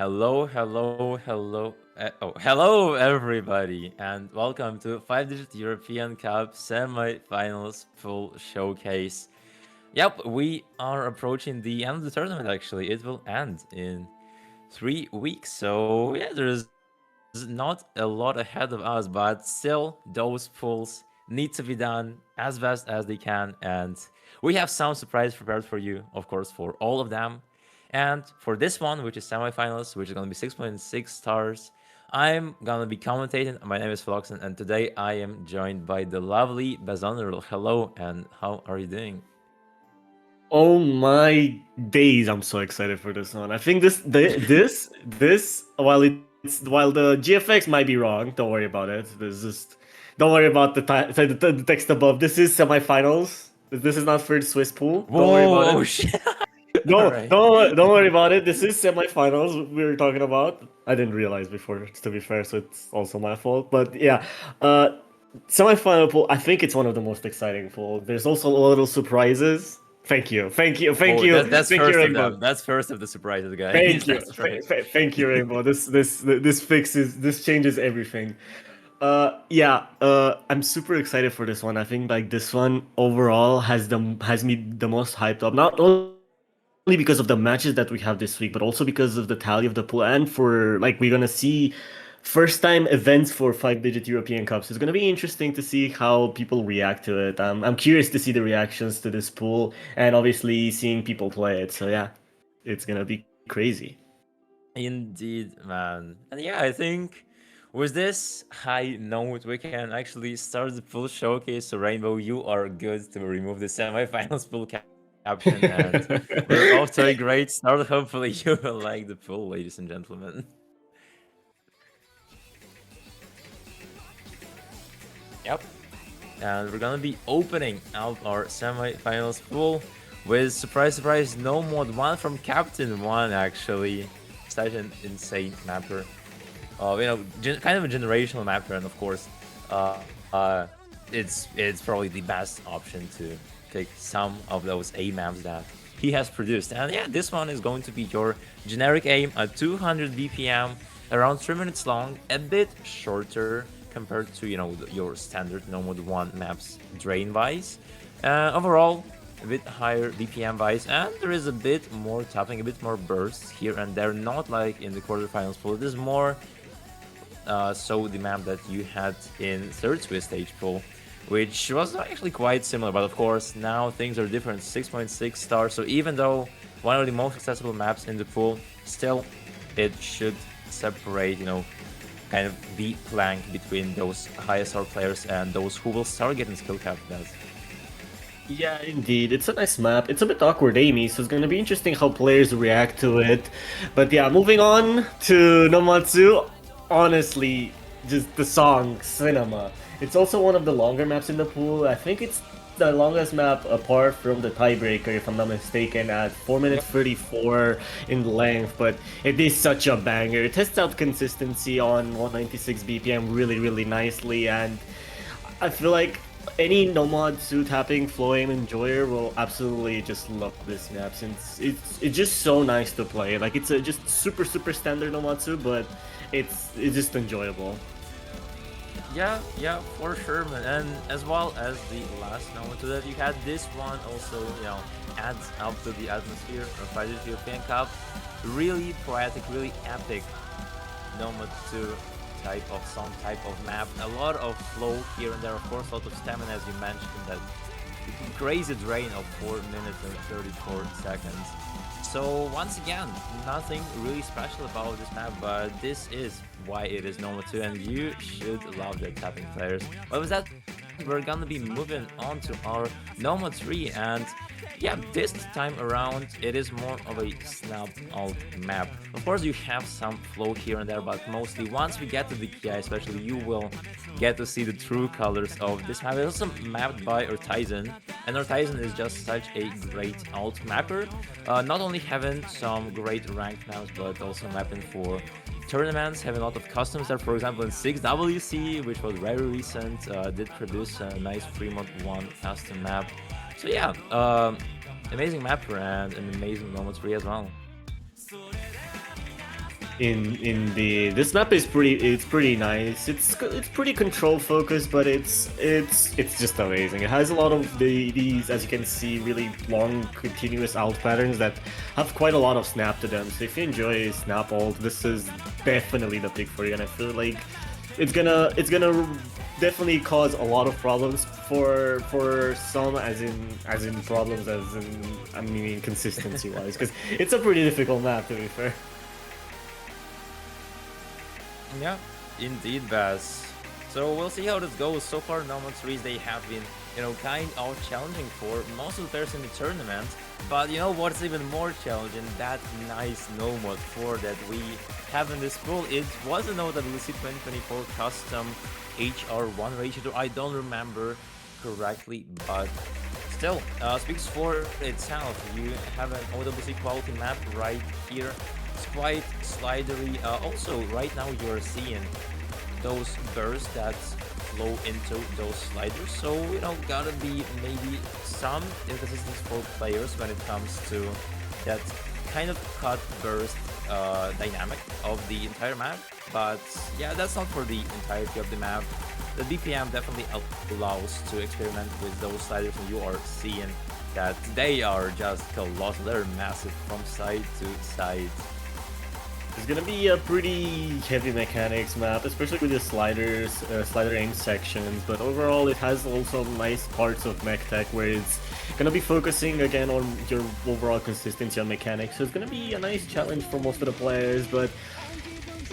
Hello, everybody, and welcome to 5-digit European Cup Semifinals full showcase. Yep, we are approaching the end of the tournament. Actually, it will end in 3 weeks. So yeah, there's not a lot ahead of us, but still, those pulls need to be done as fast as they can, and we have some surprise prepared for you, of course, for all of them. And for this one, which is semifinals, which is gonna be 6.6 stars, I'm gonna be commentating. My name is Floxen, and today I am joined by the lovely Bazonero. Hello, and how are you doing? Oh my days! I'm so excited for this one. I think this while the GFX might be wrong, don't worry about it. There's just don't worry about the text above. This is semifinals. This is not third Swiss pool. Don't worry about Whoa! it. Oh shit! All No, right. don't worry about it. This is semifinals we were talking about. I didn't realize before, to be fair, so it's also my fault. But yeah, uh, semifinal pool. I think it's one of the most exciting pools. There's also a little surprises. Oh, that's Thank you, first of Rainbow. them. That's first of the surprises, guys. That's right. Thank you, Rainbow. This changes everything. I'm super excited for this one. I think like this one overall has me the most hyped up. Not only because of the matches that we have this week, but also because of the tally of the pool and for like we're gonna see first time events for 5-digit European Cups. It's gonna be interesting to see how people react to it. I'm curious to see the reactions to this pool and obviously seeing people play it. So yeah, it's gonna be crazy. Indeed, man. And yeah, I think with this high note, we can actually start the full showcase. So, Rainbow, you are good to remove the semifinals full caption, and we're off to a great start. Hopefully, you will like the pool, ladies and gentlemen. Yep. And we're gonna be opening out our semifinals pool with surprise, surprise, no mod one from Captain One. Actually, such an insane mapper. Kind of a generational mapper, and of course, uh, uh, it's probably the best option to pick some of those A maps that he has produced. And yeah, this one is going to be your generic aim at 200 BPM, around 3 minutes long, a bit shorter compared to your standard no mode one maps drain wise. Overall, a bit higher BPM wise, and there is a bit more tapping, a bit more bursts here and there, not like in the quarterfinals pool. It is more so the map that you had in third Swiss stage pool, which was actually quite similar, but of course now things are different. 6.6 stars, so even though one of the most accessible maps in the pool, still it should separate, kind of the plank between those high SR players and those who will start getting skill cap that. Yeah, indeed. It's a nice map. It's a bit awkward aimy, so it's gonna be interesting how players react to it. But yeah, moving on to Nomatsu. Honestly, just the song Cinema. It's also one of the longer maps in the pool. I think it's the longest map apart from the tiebreaker, if I'm not mistaken, at 4 minutes Yep. 34 in length. But it is such a banger. It tests out consistency on 196 BPM really nicely, and I feel like any Nomad suit tapping Floame enjoyer will absolutely just love this map since it's just so nice to play. Like it's a just super standard Nomad suit, but it's just enjoyable. Yeah, for sure, man. And as well as the last number to that, you had this one also, adds up to the atmosphere of 5 European Cup. Really poetic, really epic Nomad 2 type of song, type of map. A lot of flow here and there, of course, a lot of stamina, as you mentioned, that crazy drain of 4 minutes and 34 seconds. So once again, nothing really special about this map, but this is why it is Noma 2, and you should love the tapping players. But with that, we're gonna be moving on to our Noma 3, and yeah, this time around, it is more of a snap alt map. Of course, you have some flow here and there, but mostly once we get to the KI, especially, you will get to see the true colors of this map. It's also mapped by Artisan, and Artisan is just such a great alt mapper. Not only having some great ranked maps, but also mapping for tournaments, having a lot of customs there. For example, in 6WC, which was very recent, did produce a nice Fremont 1 custom map. So yeah, amazing mapper and an amazing Nomad 3 as well. in the this map is pretty nice. It's pretty control focused, but it's just amazing. It has a lot of these, as you can see, really long continuous alt patterns that have quite a lot of snap to them. So if you enjoy snap alt, this is definitely the pick for you. And I feel like it's gonna definitely cause a lot of problems for some, as in problems, as in, I mean, consistency wise, because it's a pretty difficult map, to be fair. Yeah, indeed, Baz. So we'll see how this goes. So far, Nomad 3s, they have been, kind of challenging for most of the players in the tournament. But you know what's even more challenging? That nice Nomad 4 that we have in this pool. It was a Nomad 2024 custom HR1 ratio. I don't remember correctly, but still, speaks for itself. You have an OWC quality map right here. It's quite slidery. Also, right now you're seeing those bursts that flow into those sliders. So, gotta be maybe some inconsistencies for players when it comes to that kind of cut burst dynamic of the entire map. But yeah, that's not for the entirety of the map. The BPM definitely allows to experiment with those sliders, and you are seeing that they are just colossal. They're massive from side to side. It's gonna be a pretty heavy mechanics map, especially with the sliders, slider aim sections. But overall, it has also nice parts of mech tech where it's gonna be focusing again on your overall consistency on mechanics. So it's gonna be a nice challenge for most of the players. But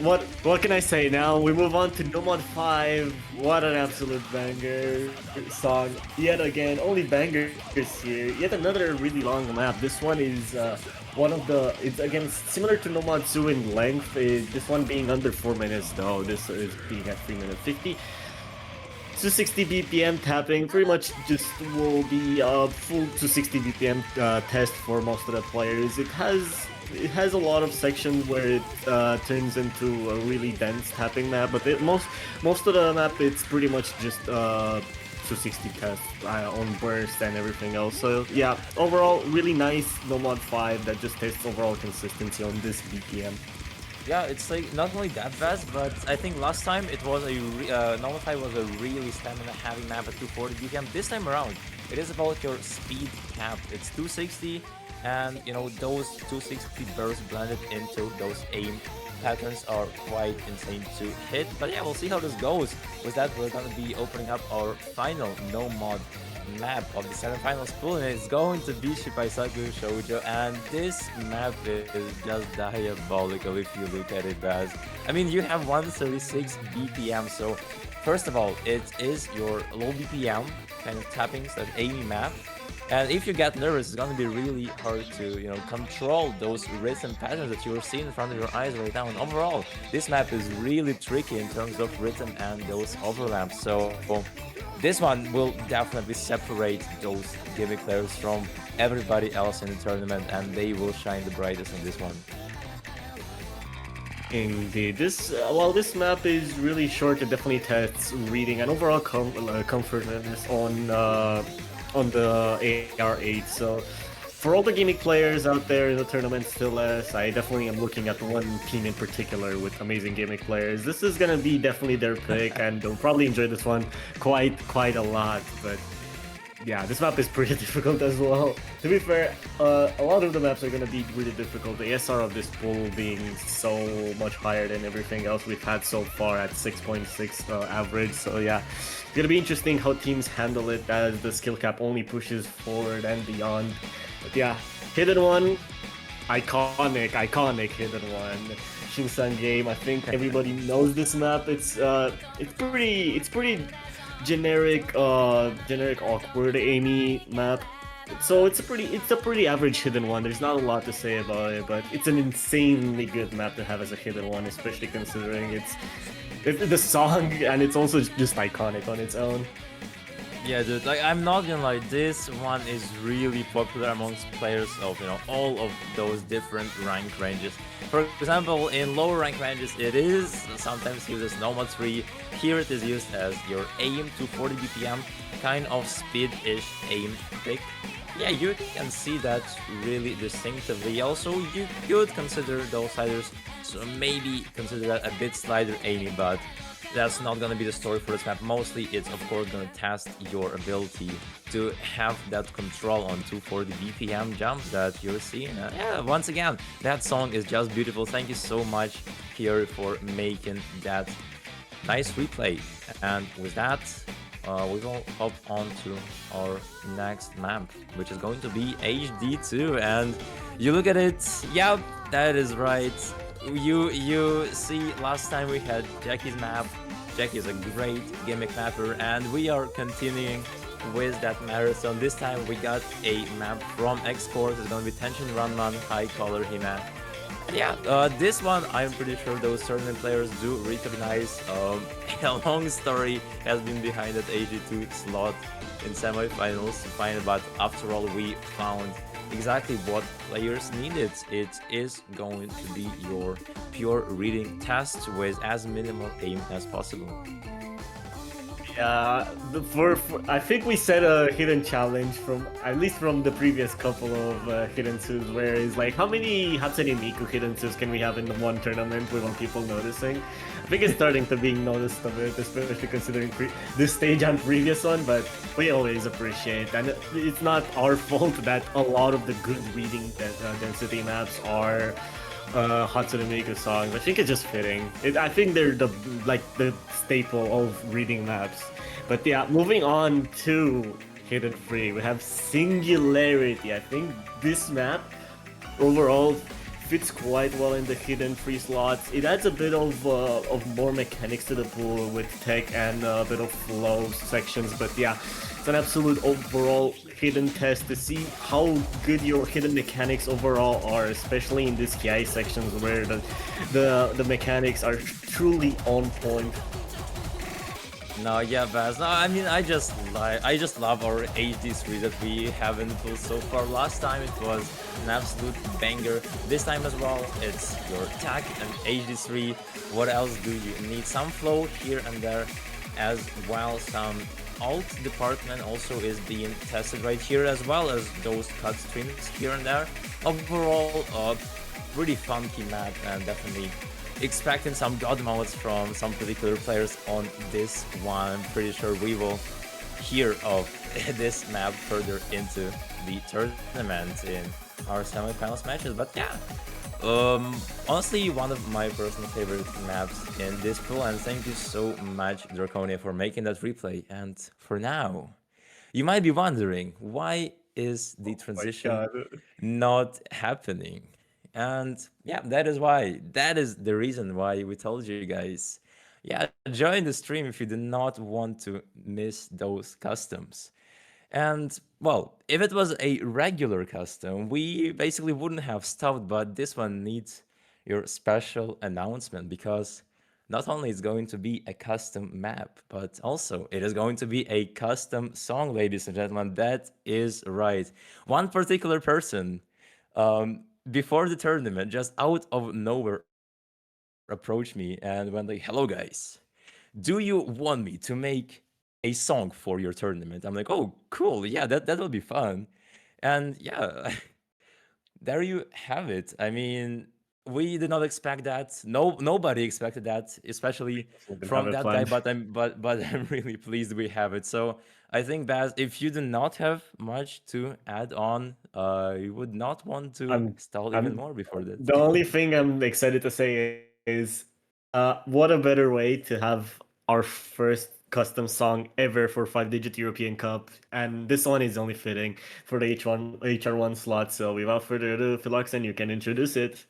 what can I say now? We move on to Nomad 5. What an absolute banger song. Yet again, only bangers here. Yet another really long map. This one is one of the, it's again similar to Nomad 2 in length. This one being under 4 minutes though. This is being at 3 minutes 50. 260 BPM tapping pretty much just will be a full 260 BPM test for most of the players. It has a lot of sections where it turns into a really dense tapping map, but most of the map it's pretty much just 260 test on burst and everything else. So yeah, overall really nice Nomad 5 that just tests overall consistency on this BPM. Yeah, it's like not only that fast, but I think last time it was Nomad 5 was a really stamina heavy map at 240 BPM. This time around, it is about your speed cap. It's 260. And those 260 bursts blended into those aim patterns are quite insane to hit. But yeah, we'll see how this goes. With that, we're gonna be opening up our final no mod map of the semifinals pool, and it's going to be Shipaisaku Shoujo. And this map is just diabolical if you look at it, Baz. I mean, you have 136 BPM, so first of all, it is your low BPM kind of tappings, that aiming map. And if you get nervous, it's gonna be really hard to, control those rhythm patterns that you're seeing in front of your eyes right now. And overall, this map is really tricky in terms of rhythm and those overlaps. So this one will definitely separate those gimmick players from everybody else in the tournament, and they will shine the brightest on this one. Indeed, while this map is really short, it definitely tests reading and overall comfortness on the AR8. So for all the gimmick players out there in the tournament still less, I definitely am looking at one team in particular with amazing gimmick players. This is gonna be definitely their pick, and they'll probably enjoy this one quite a lot. But yeah, this map is pretty difficult as well. To be fair, a lot of the maps are gonna be really difficult. The SR of this pool being so much higher than everything else we've had so far at 6.6 average. So yeah, it's gonna be interesting how teams handle it as the skill cap only pushes forward and beyond. But yeah, hidden one, iconic hidden one. Shinsan game. I think everybody knows this map. It's pretty generic awkward Amy map. So it's a pretty average hidden one. There's not a lot to say about it, but it's an insanely good map to have as a hidden one, especially considering it's the song, and it's also just iconic on its own. Yeah, dude, like, I'm not gonna lie, this one is really popular amongst players of, all of those different rank ranges. For example, in lower rank ranges, it is sometimes used as Nomad 3. Here it is used as your aim 240 BPM. kind of speed-ish aim pick. Yeah, you can see that really distinctively. Also, you could consider those sliders, so maybe consider that a bit slider aiming, but that's not gonna be the story for this map. Mostly, it's of course gonna test your ability to have that control on 240 BPM jumps that you're seeing. Yeah, once again, that song is just beautiful. Thank you so much, Fury, for making that nice replay. And with that, we will hop on to our next map, which is going to be HD2. And you look at it, yep, that is right. You see, last time we had Jackie's map. Jackie is a great gimmick mapper, and we are continuing with that marathon. This time we got a map from X-Course. It's gonna be Tension Runman, High Color Hima. And yeah, this one I'm pretty sure those tournament players do recognize. A long story has been behind that AG2 slot in semifinals to find it, but after all, we found exactly what players needed. It is going to be your pure reading test with as minimal aim as possible. Yeah, I think we set a hidden challenge from at least from the previous couple of hidden twos, where it's like, how many Hatsune Miku hidden twos can we have in the one tournament without people noticing? I think it's starting to being noticed a bit, especially considering this stage and previous one. But we always appreciate, and it's not our fault that a lot of the good reading density maps are Hatsune Miku songs. I think it's just fitting. I think they're the staple of reading maps. But yeah, moving on to Hidden Free, we have Singularity. I think this map overall fits quite well in the Hidden Free slots. It adds a bit of more mechanics to the pool with tech and a bit of flow sections. But yeah, it's an absolute overall hidden test to see how good your hidden mechanics overall are, especially in these KI sections where the mechanics are truly on point. No, yeah, Baz. No, I mean, I just love our HD3 that we have in the pool so far. Last time it was an absolute banger. This time as well, it's your attack and HD3. What else do you need? Some flow here and there, as well. Some alt department also is being tested right here, as well as those cut streams here and there. Overall, pretty funky map, and definitely expecting some god modes from some particular players on this one. I'm pretty sure we will hear of this map further into the tournament in our semifinals matches. But yeah, honestly, one of my personal favorite maps in this pool, and thank you so much, Draconia, for making that replay. And for now, you might be wondering, why is the transition not happening? And yeah, that is why. That is the reason why we told you guys. Yeah, join the stream if you do not want to miss those customs. And well, if it was a regular custom, we basically wouldn't have stopped, but this one needs your special announcement, because not only is going to be a custom map, but also it is going to be a custom song, ladies and gentlemen. That is right. One particular person, before the tournament, just out of nowhere, approached me and went like, "Hello, guys. Do you want me to make a song for your tournament?" I'm like, "Oh, cool. Yeah, that'll be fun." And yeah, there you have it. I mean, we did not expect that. No, nobody expected that, especially from that guy. But I'm really pleased we have it. So I think, Baz, if you do not have much to add on, you would not want to stall even more before that. The only thing I'm excited to say is, what a better way to have our first custom song ever for 5-digit European Cup, and this one is only fitting for the HR1 slot. So without further ado, Philoxen, you can introduce it.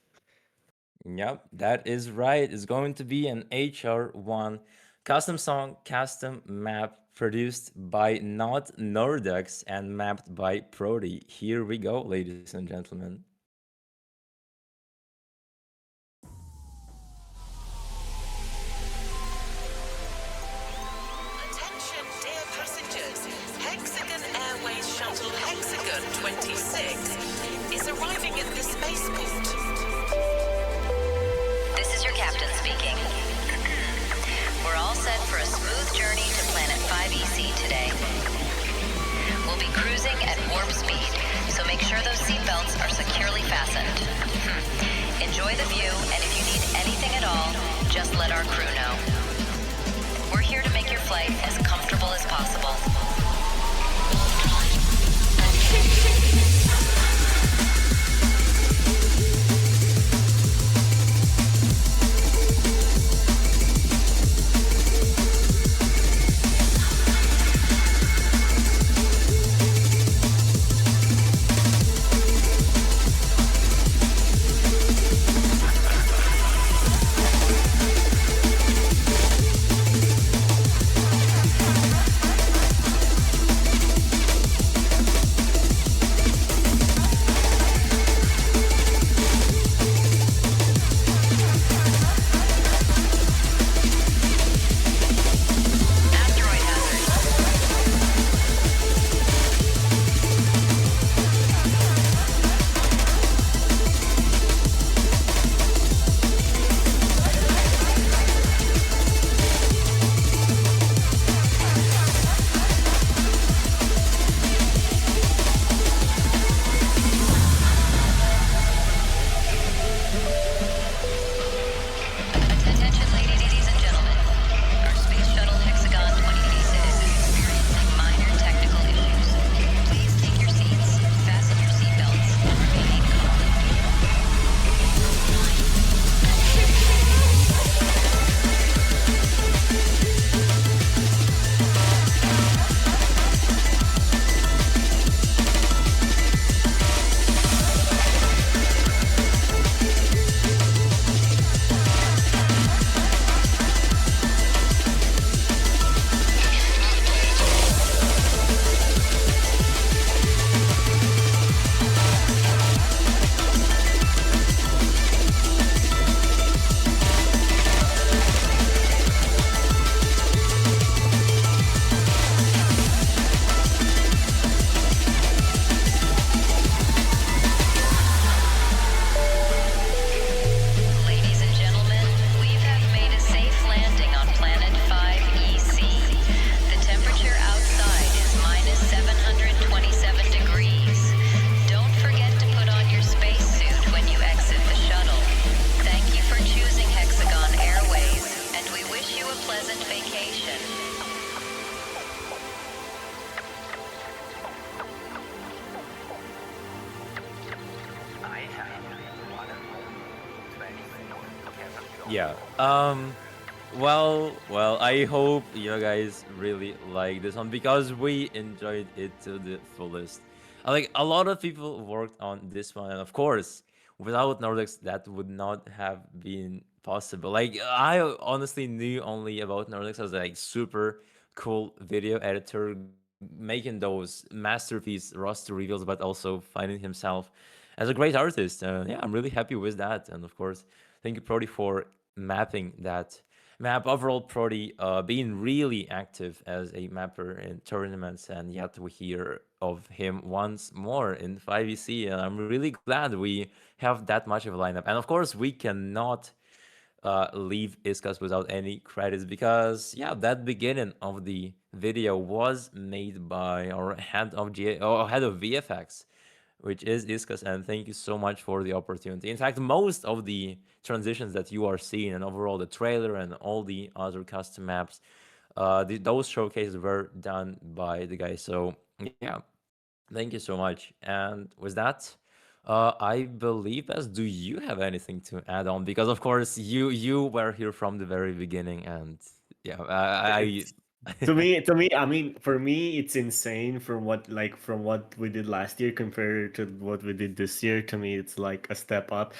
Yep, that is right. It's going to be an HR1 custom song, custom map produced by not Nordex and mapped by Prody. Here we go, ladies and gentlemen. Attention, dear passengers. Hexagon Airways shuttle Hexagon 26 is arriving at the spaceport. This is your captain speaking. We're all set for a smooth journey to planet 5EC today. make sure those seatbelts are securely fastened. Enjoy the view, and if you need anything at all, just let our crew know. We're here to make your flight as comfortable as possible. Asteroid hazard. Attention, ladies and gentlemen. Our Space Shuttle Hexagon 2026 is experiencing minor technical issues. Please take your seats, fasten your seatbelts, and remain calm. Ladies and gentlemen, we have made a safe landing on planet 5EC. The temperature outside is minus 727 degrees. Don't forget to put on your spacesuit when you exit the shuttle. Thank you for choosing Hexagon Airways, and we wish you a pleasant vacation. Yeah. Well, I hope you guys really like this one because we enjoyed it to the fullest. Like a lot of people worked on this one, and of course, without Nordex, that would not have been possible. Like I honestly knew only about Nordex as like super cool video editor, making those masterpiece roster reveals, but also finding himself as a great artist. Yeah, I'm really happy with that, and of course, thank you, Prody, for mapping that map. Overall, Prody being really active as a mapper in tournaments, and yet we hear of him once more in 5EC, and I'm really glad we have that much of a lineup. And of course, we cannot leave Iskas without any credits because yeah, that beginning of the video was made by our head of VFX, which is Iskas, and thank you so much for the opportunity. In fact, most of the transitions that you are seeing and overall the trailer and all the other custom maps, those showcases were done by the guy. So yeah, thank you so much. And with that, I believe, as do you have anything to add on? Because of course you were here from the very beginning, and yeah, To me, I mean, for me, it's insane from what we did last year compared to what we did this year. To me, it's like a step up.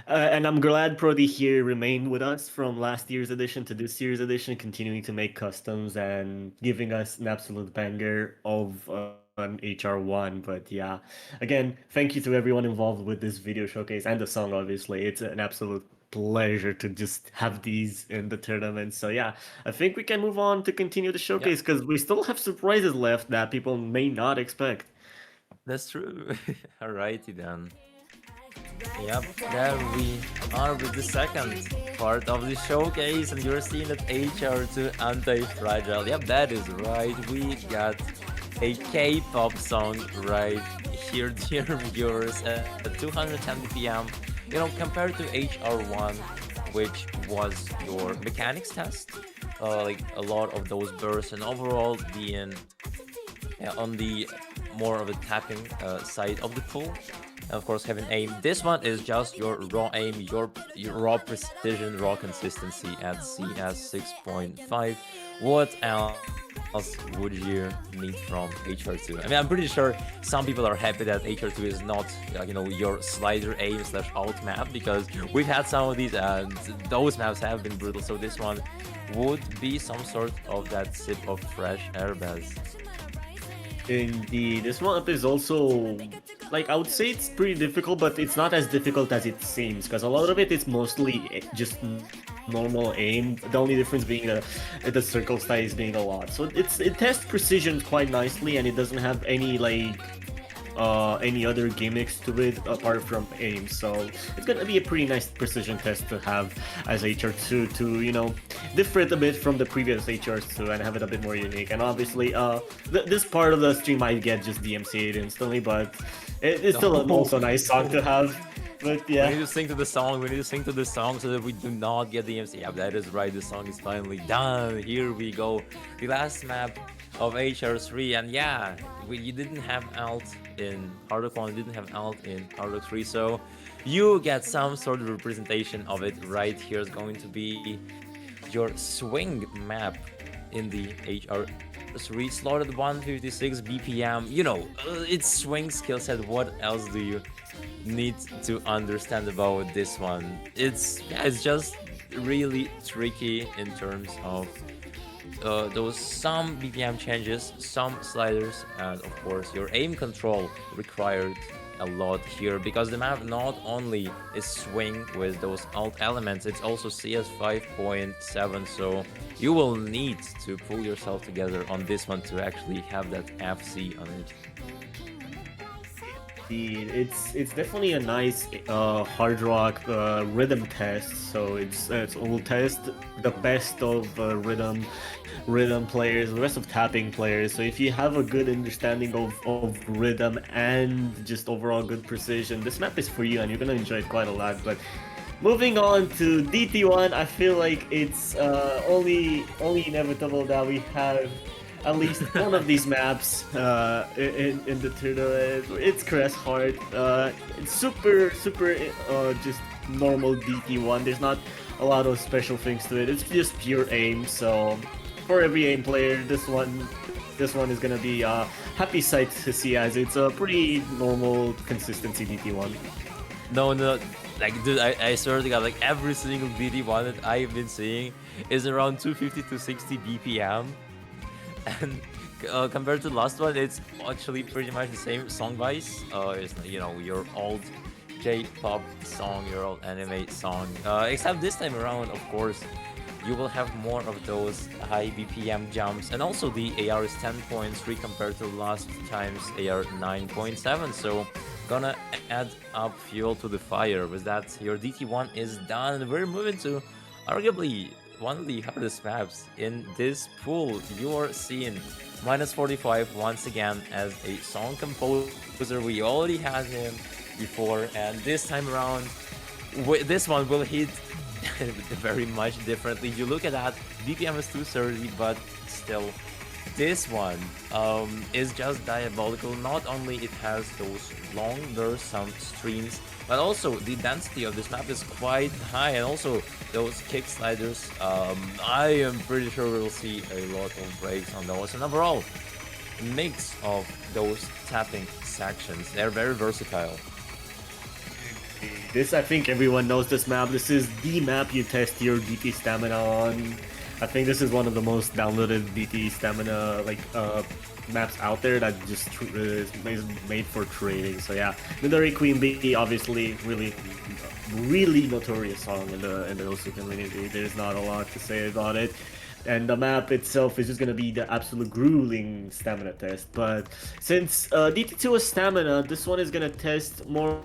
And I'm glad Prodi here remained with us from last year's edition to this year's edition, continuing to make customs and giving us an absolute banger of an HR1. But yeah, again, thank you to everyone involved with this video showcase and the song, obviously. It's an absolute pleasure to just have these in the tournament. So yeah, I think we can move on to continue the yeah, showcase because we still have surprises left that people may not expect. that's true. Alrighty then. Yep, there we are with the second part of the showcase, and you're seeing that HR to anti-fragile. Yep, that is right. We got a K-pop song right here, dear viewers, at 210 BPM. You know, compared to HR1, which was your mechanics test, like a lot of those bursts and overall being on the more of a tapping side of the pool. And of course, having aim. This one is just your raw aim, your raw precision, raw consistency at CS 6.5. What else would you need from HR2? I mean, I'm pretty sure some people are happy that HR2 is not, your slider aim slash alt map because we've had some of these and those maps have been brutal. So this one would be some sort of that sip of fresh air, Bez. Indeed, this map is also like I would say it's pretty difficult, but it's not as difficult as it seems because a lot of it is mostly just normal aim. The only difference being the circle size being a lot. So it tests precision quite nicely, and it doesn't have any other gimmicks to it apart from aim. So it's gonna be a pretty nice precision test to have as HR2 to differ it a bit from the previous HR2 and have it a bit more unique. And obviously, this part of the stream might get just DMCA'd instantly, but it's still an also nice song to have. But yeah. We need to sing to the song. We need to sing to the song so that we do not get the MC. Yeah, that is right. The song is finally done. Here we go. The last map of HR3, and yeah, you didn't have alt in Hardrock 1, you didn't have alt in Hardrock 3, so you get some sort of representation of it right here. Is going to be your swing map in the HR3, slotted 156 BPM. It's swing skill set. What else do you need to understand about this one? It's just really tricky in terms of those some BPM changes, some sliders, and of course your aim control required a lot here because the map not only is swing with those alt elements, it's also CS 5.7, so you will need to pull yourself together on this one to actually have that FC on it. It's definitely a nice hard rock rhythm test. So will test the best of rhythm players, the rest of tapping players. So if you have a good understanding of rhythm and just overall good precision, this map is for you and you're gonna enjoy it quite a lot. But moving on to DT1, I feel like it's only inevitable that we have at least one of these maps in the tournament. It's Caress Heart. It's super just normal DT1. There's not a lot of special things to it. It's just pure aim. So for every aim player, this one is gonna be a happy sight to see, as it's a pretty normal consistency DT1. No, like dude, I swear to God, like every single DT1 that I've been seeing is around 250 to 60 BPM. And compared to the last one, it's actually pretty much the same song-wise. It's your old J-pop song, your old anime song. Except this time around, of course, you will have more of those high BPM jumps, and also the AR is 10.3 compared to last time's AR 9.7. So gonna add up fuel to the fire. With that, your DT1 is done. We're moving to arguably one of the hardest maps in this pool. You're seeing -45 once again as a song composer. We already had him before, and this time around, this one will hit very much differently. You look at that, BPM is 230, but still, this one is just diabolical. Not only it has those long bursts, some streams, but also the density of this map is quite high, and also those kick sliders. I am pretty sure we'll see a lot of breaks on those, and overall mix of those tapping sections. They're very versatile. I think everyone knows this map. This is the map you test your DT stamina on. I think this is one of the most downloaded DT stamina maps out there that just is made for trading. So yeah, Midori Queen Bee, obviously really notorious song in the Osu community. There's not a lot to say about it. And the map itself is just gonna be the absolute grueling stamina test. But since DT2 is stamina, this one is gonna test more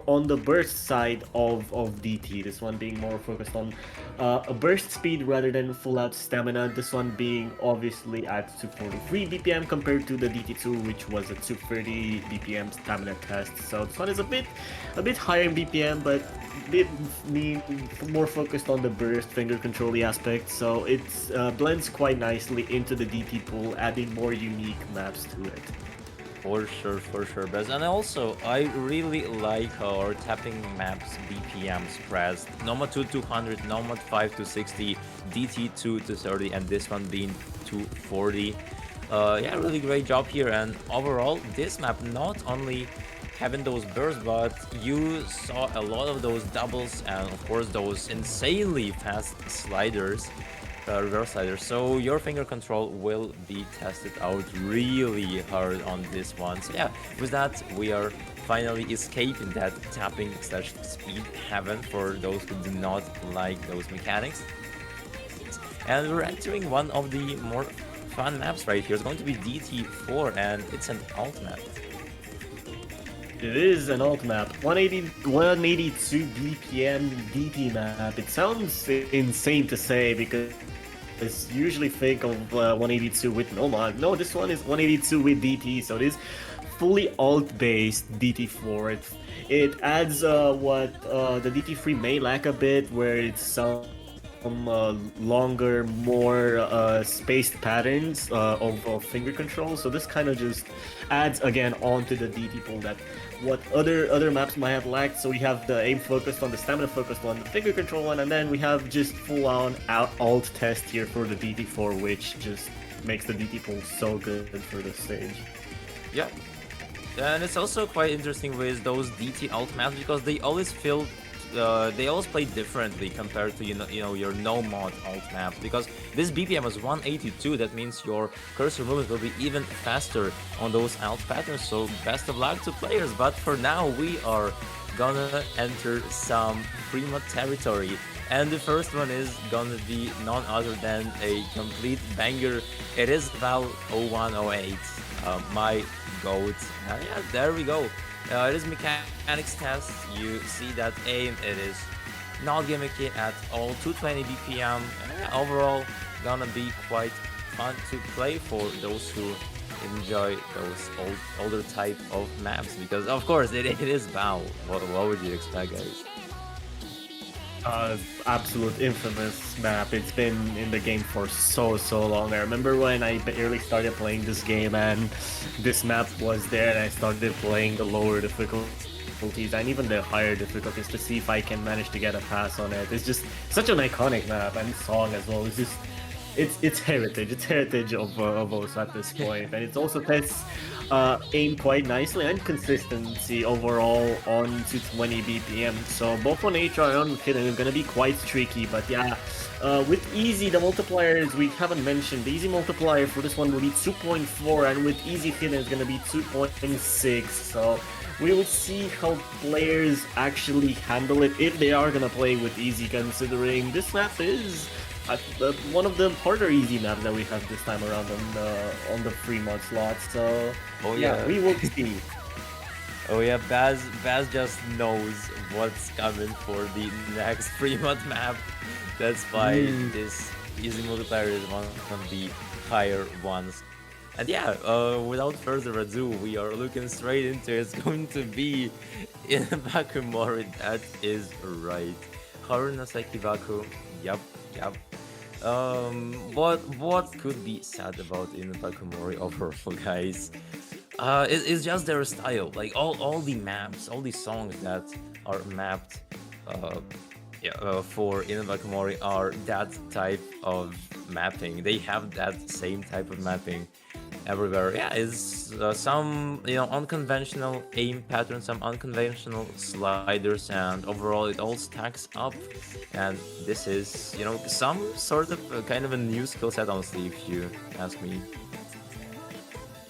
on the burst side of DT. This one being more focused on a burst speed rather than full out stamina. This one being obviously at 243 BPM compared to the DT2, which was a 230 BPM stamina test. So this one is a bit higher in BPM, but bit me more focused on the burst finger controlly aspect. So it blends quite nicely into the DT pool, adding more unique maps to it. For sure, Bez. And also, I really like how our tapping maps BPM spreads. Nomad 2 200, Nomad 5 to 60, DT2 to 30, and this one being 240. Yeah, really great job here. And overall, this map not only having those bursts, but you saw a lot of those doubles and of course those insanely fast sliders, reverse sliders. So your finger control will be tested out really hard on this one. So yeah, with that we are finally escaping that tapping slash speed heaven for those who do not like those mechanics. And we're entering one of the more fun maps right here. It's going to be DT4 and it's an alt map. It is an alt map, 182 BPM DT map. It sounds insane to say because usually think of 182 with no mod. No, this one is 182 with DT, so it is fully alt-based DT4. It adds what the DT3 may lack a bit, where it's some longer, more spaced patterns of finger control. So this kind of just adds again onto the DT pool that what other maps might have lacked. So we have the aim focused one, the stamina focused one, the finger control one, and then we have just full on alt test here for the DT4, which just makes the DT pool so good for this stage. Yeah. And it's also quite interesting with those DT alt maps because they always feel they always play differently compared to your no mod alt maps, because this BPM is 182. That means your cursor movement will be even faster on those alt patterns. So best of luck to players. But for now we are gonna enter some Prima territory, and the first one is gonna be none other than a complete banger. It is Val 0108, my goat. Yeah, there we go. It is mechanics test. You see that aim. It is not gimmicky at all. 220 BPM. Overall, gonna be quite fun to play for those who enjoy those older type of maps. Because of course it is WoW. What would you expect, guys? Absolute infamous map. It's been in the game for so long. I remember when I barely started playing this game and this map was there, and I started playing the lower difficulties and even the higher difficulties to see if I can manage to get a pass on it. It's just such an iconic map, and song as well. It's just it's heritage. It's heritage of us at this point, and it also tests aim quite nicely and consistency overall on 220 BPM. So both on HR and on Hidden is gonna be quite tricky, but yeah, with easy the multipliers we haven't mentioned. The easy multiplier for this one will be 2.4, and with easy Hidden is gonna be 2.6. So we will see how players actually handle it if they are gonna play with easy, considering this map is one of the harder easy maps that we have this time around on the free mod slot. So yeah, we will see. Oh yeah, Baz just knows what's coming for the next free mod map. That's why this easy multiplier is one of the higher ones. And yeah, without further ado, we are looking straight into it. It's going to be in Bakumori. That is right. Harunaseki Baku. Yep. What could be said about Bakumori overall, guys? It's just their style. Like all the maps, all the songs that are mapped for Bakumori are that type of mapping. They have that same type of mapping everywhere. Yeah, it's some unconventional aim patterns, some unconventional sliders, and overall it all stacks up. And this is some sort of kind of a new skill set, honestly, if you ask me.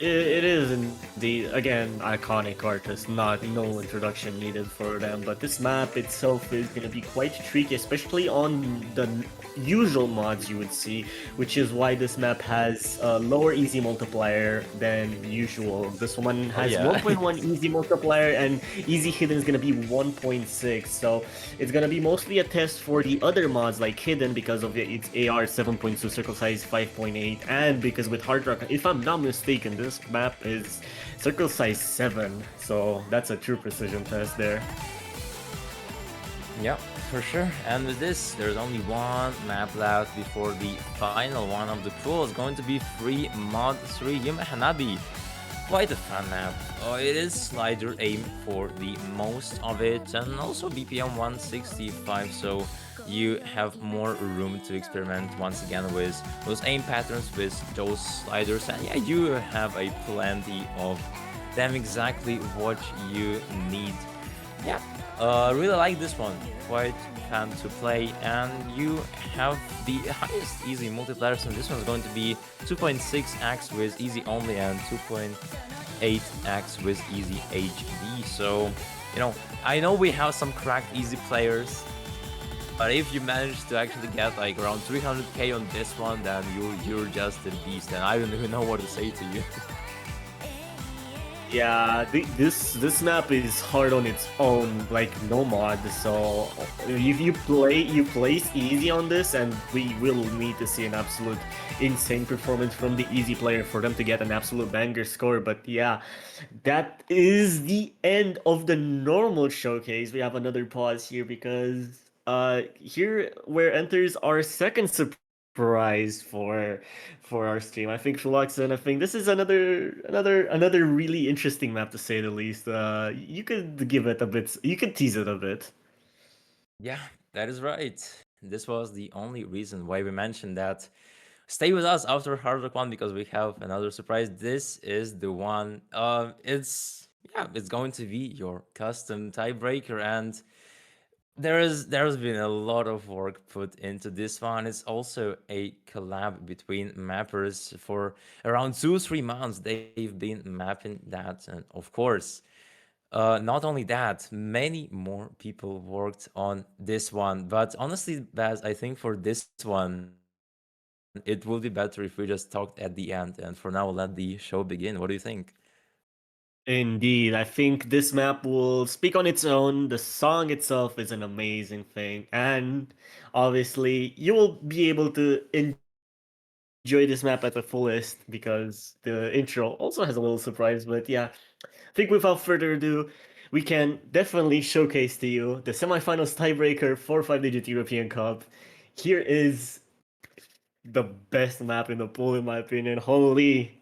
It is indeed, again, iconic artist, not no introduction needed for them, but this map itself is going to be quite tricky, especially on the usual mods you would see, which is why this map has a lower easy multiplier than usual. This one Oh has yeah. 1.1 easy multiplier and easy hidden is going to be 1.6, so it's going to be mostly a test for the other mods like hidden because of its AR 7.2, circle size 5.8, and because with hard rock, if I'm not mistaken, this map is circle size 7, so that's a true precision test there. Yep, for sure. And with this, there's only one map left before the final one of the pool. It's going to be free mod 3 Yuma Hanabi. Quite a fun map. It is slider aim for the most of it, and also BPM 165, so you have more room to experiment once again with those aim patterns, with those sliders, and yeah, you have a plenty of them, exactly what you need. Yeah, really like this one. Quite fun to play, and you have the highest easy multiplier. So this one's going to be 2.6x with easy only and 2.8x with easy HD. So, I know we have some cracked easy players, but if you manage to actually get like around 300k on this one, then you're just a beast, and I don't even know what to say to you. Yeah, this map is hard on its own, like no mod. So if you place easy on this, and we will need to see an absolute insane performance from the easy player for them to get an absolute banger score. But yeah, that is the end of the normal showcase. We have another pause here because here where enters our second surprise for our stream. I think Flux, and I think this is another really interesting map to say the least. You could give it a bit. You could tease it a bit. Yeah, that is right. This was the only reason why we mentioned that. Stay with us after Hard Rock 1 because we have another surprise. This is the one. It's going to be your custom tiebreaker, and there's been a lot of work put into this one. It's also a collab between mappers for around 2-3 months. They've been mapping that, and of course, not only that, many more people worked on this one. But honestly, Baz, I think for this one, it will be better if we just talked at the end. And for now, we'll let the show begin. What do you think? Indeed, I think this map will speak on its own. The song itself is an amazing thing, and obviously, you will be able to enjoy this map at the fullest because the intro also has a little surprise. But yeah, I think without further ado, we can definitely showcase to you the semifinals tiebreaker for 5-digit European Cup. Here is the best map in the pool, in my opinion. Holy.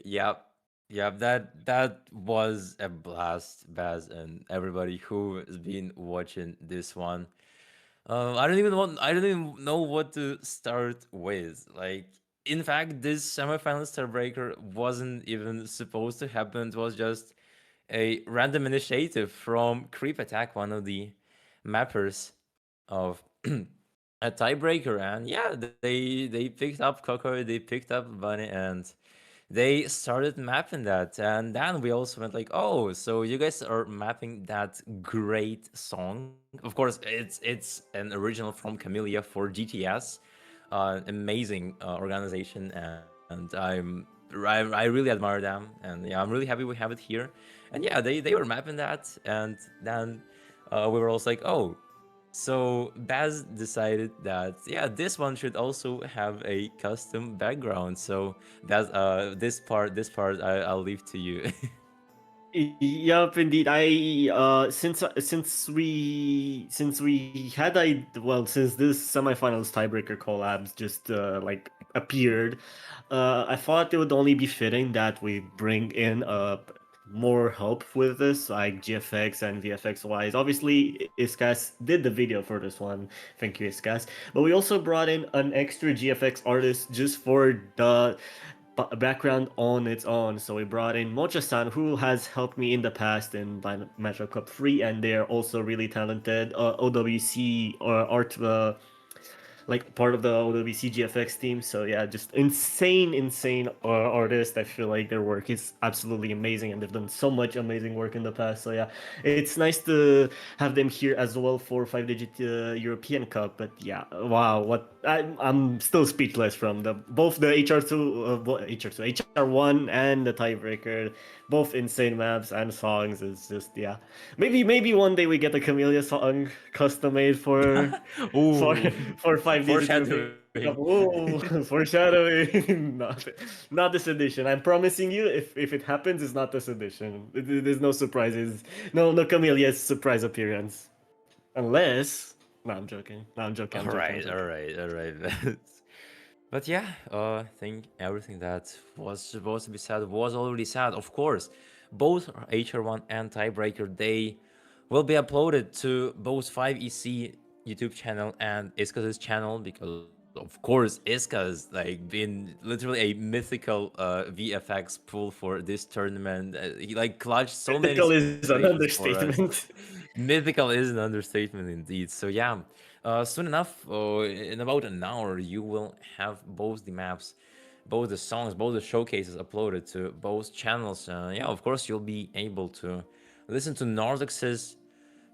Yep. Yep, that was a blast, Baz, and everybody who has been watching this one. I don't even know what to start with. Like, in fact, this semifinals tiebreaker wasn't even supposed to happen. It was just a random initiative from Creep Attack, one of the mappers of a tiebreaker, and yeah, they picked up Coco, they picked up Bunny, and they started mapping that. And then we also went like, oh, so you guys are mapping that great song. Of course, it's an original from Camellia for GTS, amazing organization, and I really admire them, and yeah, I'm really happy we have it here. And yeah, they were mapping that, and then we were also like, oh, so Baz decided that yeah, this one should also have a custom background. So Baz, this part I'll leave to you. Yup, indeed. Since we had since this semifinals tiebreaker collabs just like appeared, I thought it would only be fitting that we bring in more help with this, like GFX and VFX wise. Obviously, Iskas did the video for this one. Thank you, Iskas. But we also brought in an extra GFX artist just for the background on its own. So we brought in Mocha-san, who has helped me in the past in Metro Cup 3, and they're also really talented OWC or art like part of the OWC GFX team. So yeah, just insane artists. I feel like their work is absolutely amazing, and they've done so much amazing work in the past. So yeah, it's nice to have them here as well for 5-digit European Cup. But yeah, wow, I'm still speechless from the both the HR1 and the tiebreaker, both insane maps and songs. It's just yeah, maybe one day we get a Camellia song custom made for Ooh, for 5 digit European foreshadowing. Cup. Oh, foreshadowing. Not this edition. I'm promising you, if it happens, it's not this edition. There's no surprises. No Camellia's surprise appearance. Unless. No, I'm joking. No, I'm joking. I'm All joking. I'm right, all joking. right, all right. But yeah, I think everything that was supposed to be said was already said. Of course, both HR1 and Tiebreaker, they will be uploaded to both 5EC YouTube channel and Iska's channel, because of course Iska's like been literally a mythical VFX pool for this tournament. He like clutched so many Mythical is an situations for us. understatement. Mythical is an understatement indeed. So yeah, soon enough, in about an hour, you will have both the maps, both the songs, both the showcases uploaded to both channels. Yeah, of course, you'll be able to listen to Nordix's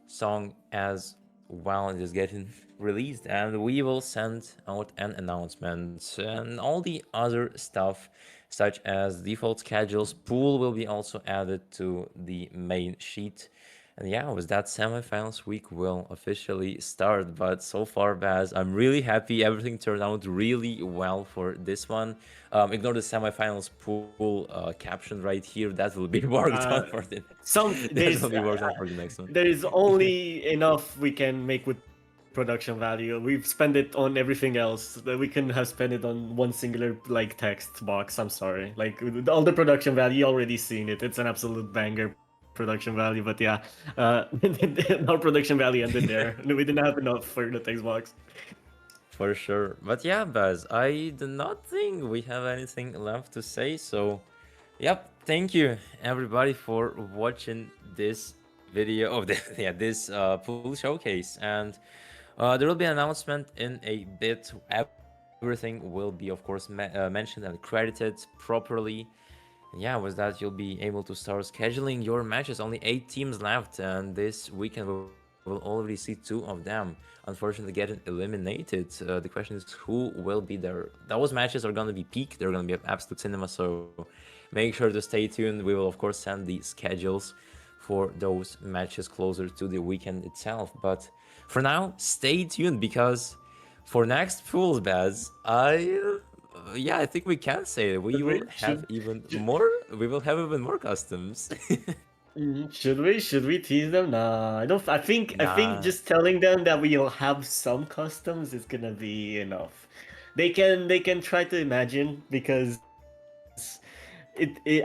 song as well. It is getting released, and we will send out an announcement and all the other stuff, such as default schedules. Pool will be also added to the main sheet. And yeah, with that, semifinals week will officially start. But so far, Baz, I'm really happy. Everything turned out really well for this one. Ignore the semifinals pool caption right here. That will be worked on for the that will be worked on for the next one. There is only enough we can make with production value. We've spent it on everything else. That we can have spent it on one singular like text box. I'm sorry. Like all the production value, you already seen it. It's an absolute banger production value. But yeah, our production value ended there. We didn't have enough for the text box. For sure. But yeah, Baz, I do not think we have anything left to say. So, yep, thank you everybody for watching this video of the, yeah, this pool showcase. And there will be an announcement in a bit. Everything will be, of course, mentioned and credited properly. And yeah, with that, you'll be able to start scheduling your matches. Only 8 teams left, and this weekend we'll already see 2 of them, unfortunately, getting eliminated. The question is, who will be there? Those matches are gonna be peak. They're gonna be absolute cinema. So make sure to stay tuned. We will, of course, send the schedules for those matches closer to the weekend itself. But for now, stay tuned, because for next pools, Baz, yeah, I think we can say it. We will have even more. We will have even more customs. Should we tease them? Nah, I don't. I think Nah. just telling them that we'll have some customs is gonna be enough. They can try to imagine, because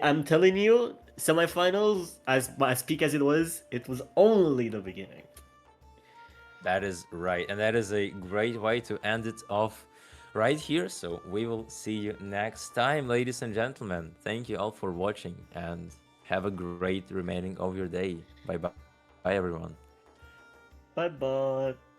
I'm telling you, semifinals, as peak as it was only the beginning. That is right. And that is a great way to end it off right here. So we will see you next time, ladies and gentlemen. Thank you all for watching and have a great remaining of your day. Bye bye, everyone. Bye bye.